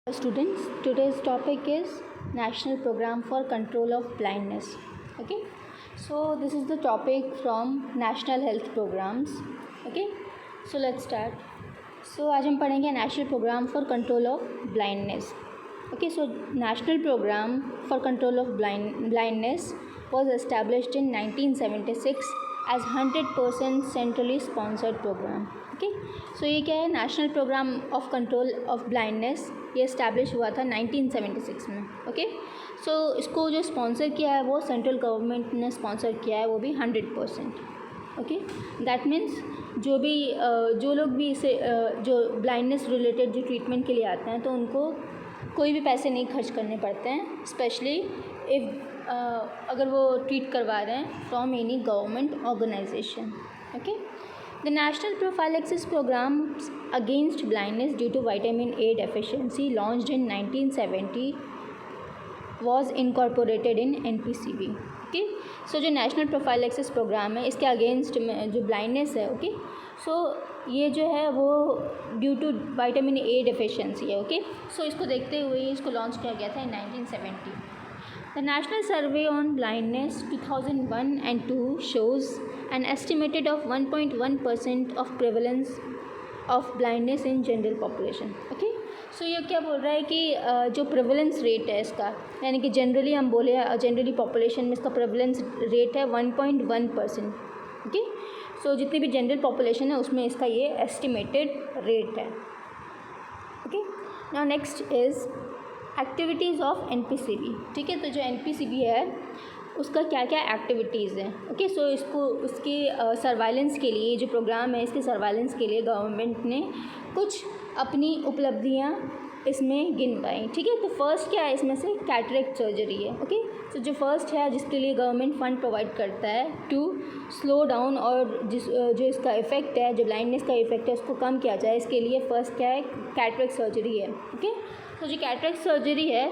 Students, today's topic is National Program for Control of Blindness. Okay, so this is the topic from National Health Programs. Okay, so let's start. So आज हम पढ़ेंगे National Program for Control of Blindness. Okay, so National Program for Control of Blindness was established in 1976 as 100% centrally sponsored program. Okay so ये क्या है, national program of control of blindness. ये establish हुआ था 1976 में. ओके सो इसको जो sponsor किया है वो सेंट्रल गवर्नमेंट ने स्पॉन्सर किया है, वो भी 100%. ओके दैट मीन्स जो लोग भी इसे जो ब्लाइंडनेस रिलेटेड जो ट्रीटमेंट के लिए आते हैं तो उनको कोई भी पैसे नहीं खर्च करने पड़ते हैं, स्पेशली इफ़ अगर वो ट्रीट करवा रहे हैं from any government organization. Okay The National Prophylaxis Program Against Blindness Due to Vitamin A Deficiency, launched in 1970, was incorporated in NPCB. Okay so जो नेशनल प्रोफाइलेक्सिस प्रोग्राम है इसके अगेंस्ट में जो ब्लाइंडनेस है, ओके सो ये जो है वो due to vitamin A deficiency है. ओके सो इसको देखते हुए इसको लॉन्च किया गया था इन 1970. The National Survey on Blindness 2001 and 2 shows an estimated of 1.1% of prevalence of blindness in general population. Okay, so ये क्या बोल रहा है कि जो प्रेवलेंस रेट है इसका, यानी कि जनरली हम बोले जनरली पॉपुलेशन में इसका प्रेवलेंस रेट है 1.1%. ओके सो जितनी भी जनरल पॉपुलेशन है उसमें इसका ये एस्टिमेटेड रेट है. Okay now next is activities of NPCB. ठीक है, तो जो NPCB है उसका क्या क्या एक्टिविटीज़ हैं. ओके सो इसको उसकी सर्वाइलेंस के लिए, जो प्रोग्राम है इसके सर्वाइलेंस के लिए गवर्नमेंट ने कुछ अपनी उपलब्धियां इसमें गिन पाई. ठीक है, तो फर्स्ट क्या है इसमें से, कैटरेक्ट सर्जरी है. ओके तो जो फर्स्ट है जिसके लिए गवर्नमेंट फ़ंड प्रोवाइड करता है टू स्लो डाउन और जो इसका इफ़ेक्ट है, जो ब्लाइंडनेस का इफ़ेक्ट है उसको कम किया जाए, इसके लिए फ़र्स्ट क्या है, कैटरेक्ट सर्जरी है. ओके तो जो कैटरेक्ट सर्जरी है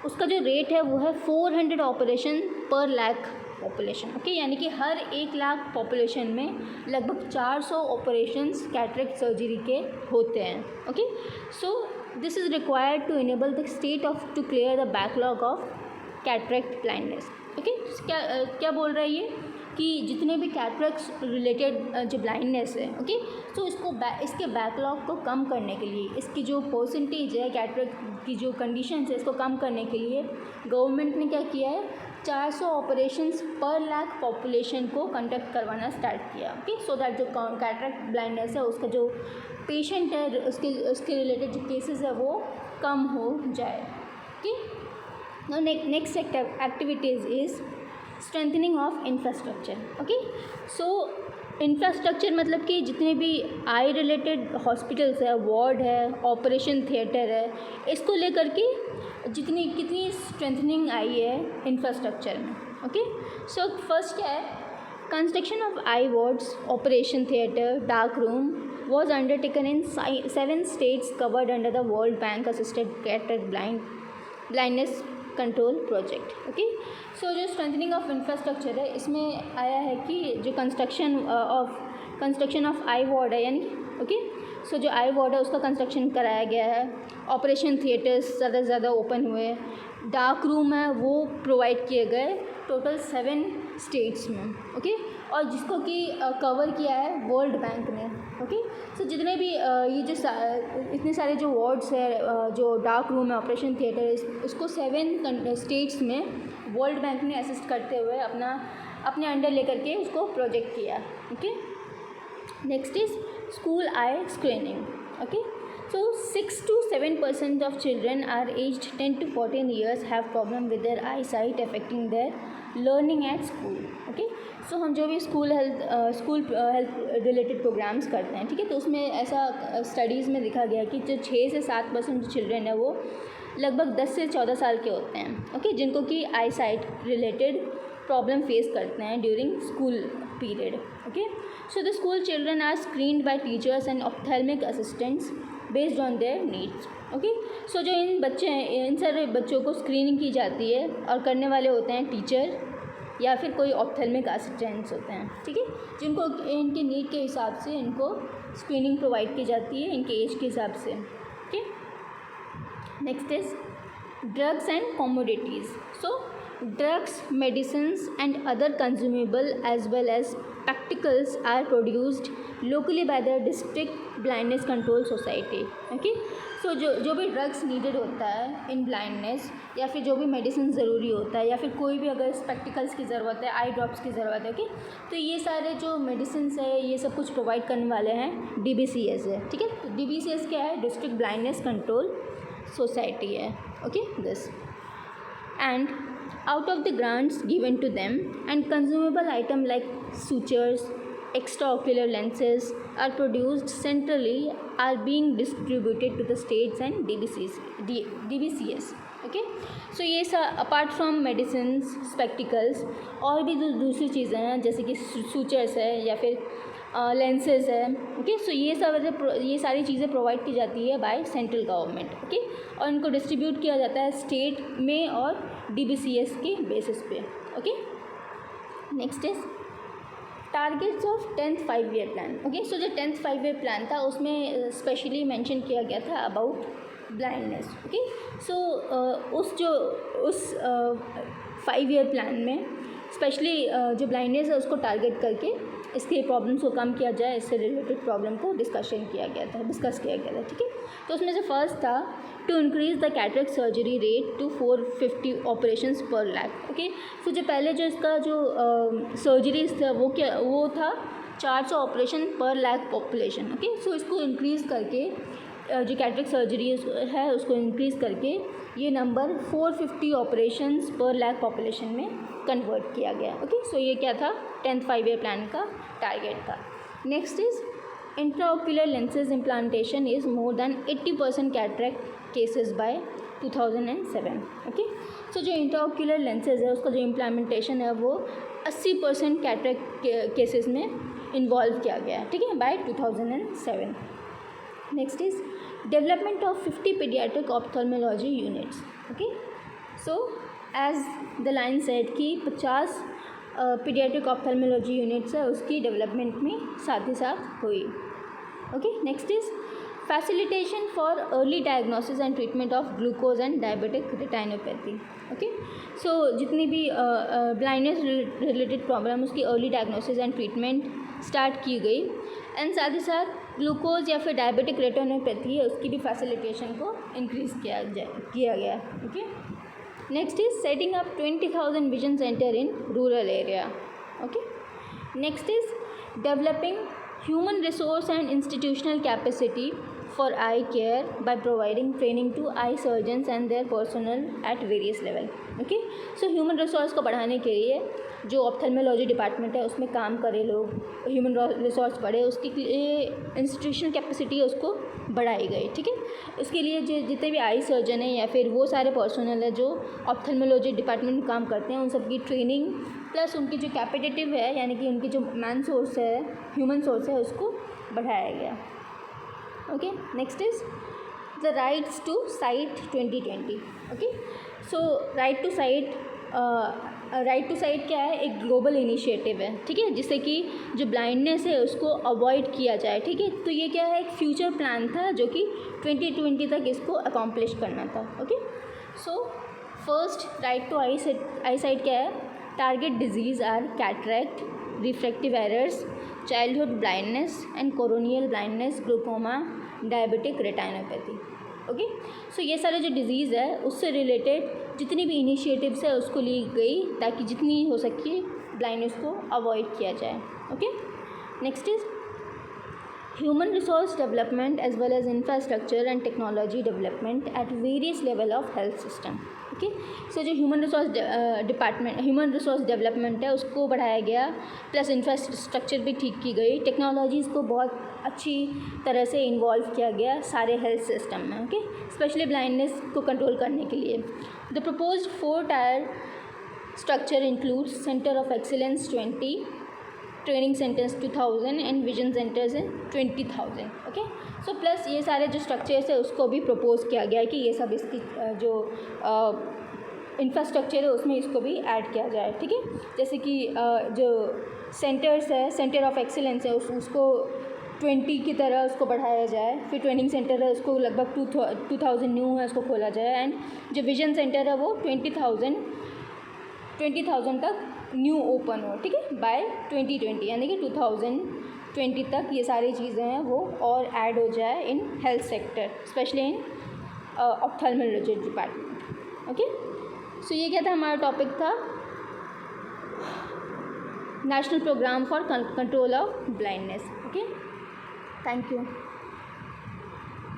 उसका जो रेट है वो है 400 ऑपरेशन पर लाख पॉपुलेशन. ओके यानी कि हर 1 लाख पॉपुलेशन में लगभग 400 ऑपरेशंस कैटरेक्ट सर्जरी के होते हैं. Okay so this is required to enable the state of to clear the backlog of cataract blindness. Okay क्या बोल रहा है ये कि जितने भी कैटरेक्ट्स रिलेटेड जो ब्लाइंडनेस है, ओके तो इसके बैकलॉग को कम करने के लिए, इसकी जो परसेंटेज है कैटरेक्ट की जो कंडीशन है इसको कम करने के लिए गवर्नमेंट ने क्या किया है, 400 ऑपरेशंस पर लाख पॉपुलेशन को कंडक्ट करवाना स्टार्ट किया. ओके सो दैट जो कैटरेक्ट ब्लाइंडनेस है उसका जो पेशेंट है उसके रिलेटेड जो केसेस है वो कम हो जाए. Okay next activities is strengthening of infrastructure. Okay so infrastructure मतलब कि जितने भी आई रिलेटेड हॉस्पिटल्स है, वार्ड है, ऑपरेशन थिएटर है, इसको लेकर के कितनी स्ट्रेंथनिंग आई है इंफ्रास्ट्रक्चर में. ओके सो फर्स्ट क्या है, construction of eye wards, operation theatre, dark room was undertaken in 7 states covered under the World Bank assisted cataract blindness control project. Okay so जो स्ट्रेंथनिंग ऑफ इंफ्रास्ट्रक्चर है इसमें आया है कि जो कंस्ट्रक्शन ऑफ आई वार्ड है, यानी okay so जो आई वार्ड है उसका कंस्ट्रक्शन कराया गया है, ऑपरेशन थिएटर्स ज़्यादा से ज़्यादा ओपन हुए, डार्क रूम है वो प्रोवाइड किए गए टोटल 7 स्टेट्स में. ओके और जिसको कि कवर किया है वर्ल्ड बैंक ने. ओके सो जितने भी ये जो इतने सारे जो वार्ड्स है, जो डार्क रूम है, ऑपरेशन थिएटर, इसको 7 स्टेट्स में वर्ल्ड बैंक ने असिस्ट करते हुए अपने अंडर लेकर के उसको प्रोजेक्ट किया. Okay next is school I screening. Okay so 6 to 7% of children are aged 10 to 14 years have problem with their eyesight affecting their learning at school. Okay so हम जो भी स्कूल हेल्थ रिलेटेड प्रोग्राम्स करते हैं, ठीक है, तो उसमें ऐसा स्टडीज़ में देखा गया कि जो 6 से 7% जो चिल्ड्रन है वो लगभग 10 से 14 साल के होते हैं. ओके जिनको कि eye sight related problem face करते हैं during school period. Okay so the school children are screened by teachers and ophthalmic assistants based on their needs. Okay so जो इन सारे बच्चों को स्क्रीनिंग की जाती है और करने वाले होते हैं टीचर या फिर कोई ऑप्थेल्मिक असिस्टेंट्स होते हैं. ठीक है, जिनको इनके नीड के हिसाब से इनको स्क्रीनिंग प्रोवाइड की जाती है इनके एज के हिसाब से. Okay Next is drugs and commodities. So drugs, medicines and other consumable as well as practicals are produced locally by the district blindness control society. Okay, सो जो भी ड्रग्स नीडेड होता है इन ब्लाइंडनेस, या फिर जो भी मेडिसिन ज़रूरी होता है, या फिर कोई भी अगर स्पेक्टिकल्स की ज़रूरत है, आई ड्रॉप्स की ज़रूरत है, ओके, तो ये सारे जो मेडिसिन है ये सब कुछ प्रोवाइड करने वाले हैं DBCS है. ठीक है, तो DBCS क्या है? डिस्ट्रिक्ट ब्लाइंडनेस कंट्रोल सोसाइटी है. Okay, this and out of the grants given to them, and consumable item like sutures, extraocular lenses are produced centrally, are being distributed to the states and DBCS. Okay, so ये apart from medicine, spectacles, और भी जो दूसरी चीज़ें हैं जैसे कि sutures है या फिर लेंसेज है. ओके, सो ये सारी चीज़ें प्रोवाइड की जाती है बाय सेंट्रल गवर्नमेंट. ओके, और इनको डिस्ट्रीब्यूट किया जाता है स्टेट में और DBCS के बेसिस पे. Okay, next is targets of 10th 5-year plan. Okay, so जो 10th 5-year प्लान था उसमें स्पेशली मेंशन किया गया था अबाउट ब्लाइंडनेस. ओके, सो उस 5-year प्लान में स्पेशली जो ब्लाइंडनेस है उसको टारगेट करके इसके प्रॉब्लम्स को कम किया जाए, इससे रिलेटेड प्रॉब्लम को डिस्कस किया गया था. ठीक है, तो उसमें से फर्स्ट था to increase the cataract surgery rate to 450 operations per lakh. Okay, so जो पहले जो इसका जो सर्जरीज था वो था 400 ऑपरेशन पर लाख पॉपुलेशन. ओके, सो इसको इंक्रीज़ करके जो कैटरेक्ट सर्जरी है उसको इंक्रीज़ करके ये number 450 operations per lakh population में कन्वर्ट किया गया. ओके, सो ये क्या था? 10th 5-year प्लान का टारगेट था. Next is intraocular lenses implantation is more than 80% cataract cases by 2007. Okay, so जो इंट्राओक्यूलर लेंसेज है उसका जो इम्प्लामेंटेशन है वो 80% कैटरेक्ट केसेस में इन्वॉल्व किया गया है. ठीक है, by 2007. Next is development of 50 paediatric ophthalmology units. Okay, so as the line said कि 50 पीडियाट्रिक ऑप्थेल्मोलॉजी यूनिट्स है उसकी डेवलपमेंट में साथ ही साथ हुई. Okay, next is facilitation for early diagnosis and treatment of glucose and diabetic retinopathy. Okay, so जितनी भी ब्लाइंडनेस रिलेटेड प्रॉब्लम उसकी early diagnosis and treatment start की गई, एंड साथ ही साथ ग्लूकोज या फिर डायबिटिक रेटिनोपैथी है उसकी भी फैसिलिटेशन को इंक्रीज़ किया गया. Okay, next is setting up 20,000 vision centre in rural area. Okay, next is developing human resource and institutional capacity for eye care by providing training to eye surgeons and their personnel at various level. Okay, so human resource को बढ़ाने के लिए जो ophthalmology department है उसमें काम करे लोग, ह्यूमन रिसोर्स बढ़े, उसके लिए इंस्टीट्यूशनल कैपेसिटी है उसको बढ़ाई गई. ठीक है, इसके लिए जितने भी आई सर्जन हैं या फिर वो सारे पर्सनल है जो ऑप्थेल्मोलॉजी डिपार्टमेंट में काम करते हैं उन सबकी ट्रेनिंग प्लस उनकी जो कैपेसिटिव है यानी कि उनकी जो मैन सोर्स है, ह्यूमन सोर्स है, उसको बढ़ाया गया. Okay, next is the rights to sight 2020. Okay, so right to sight क्या है? एक ग्लोबल इनिशिएटिव है. ठीक है, जिससे कि जो ब्लाइंडनेस है उसको अवॉइड किया जाए. ठीक है, तो ये क्या है? एक फ्यूचर प्लान था जो कि 2020 तक इसको अकॉम्प्लिश करना था. Okay, so first right to eye sight क्या है? Target diseases are cataract, refractive errors, childhood blindness and coronial blindness, glaucoma, diabetic retinopathy. Okay, so ये सारे जो डिज़ीज़ है उससे रिलेटेड जितनी भी इनिशिएटिव्स है उसको ली गई ताकि जितनी हो सके ब्लाइंडनेस को अवॉइड किया जाए. Okay, next is human resource development as well as infrastructure and technology development at various level of health system. Okay, so जो ह्यूमन रिसोर्स डेवलपमेंट है उसको बढ़ाया गया, प्लस इंफ्रास्ट्रक्चर भी ठीक की गई, टेक्नोलॉजीज़ को बहुत अच्छी तरह से इन्वॉल्व किया गया सारे हेल्थ सिस्टम में. ओके, स्पेशली ब्लाइंडनेस को कंट्रोल करने के लिए the proposed 4-tier structure includes centre of excellence 20, training centres 2000 and vision centres in 20,000. Okay, so plus ये सारे जो स्ट्रक्चर्स है उसको भी प्रपोज किया गया है कि ये सब इसकी जो इंफ्रास्ट्रक्चर है उसमें इसको भी ऐड किया जाए. ठीक है, जैसे कि जो सेंटर्स है, सेंटर ऑफ एक्सीलेंस है उसको 20 की तरह उसको बढ़ाया जाए। फिर ट्रेनिंग सेंटर है उसको लगभग 2000 न्यू है उसको खोला जाए। एंड जो विजन सेंटर है वो 20,000 तक न्यू ओपन हो, ठीक है, बाय 2020, यानी कि 2020 तक ये सारी चीज़ें हैं वो और ऐड हो जाए in health sector, specially in ophthalmology department. Okay, so ये क्या था, हमारा टॉपिक था national programme for control of blindness. Okay, thank you.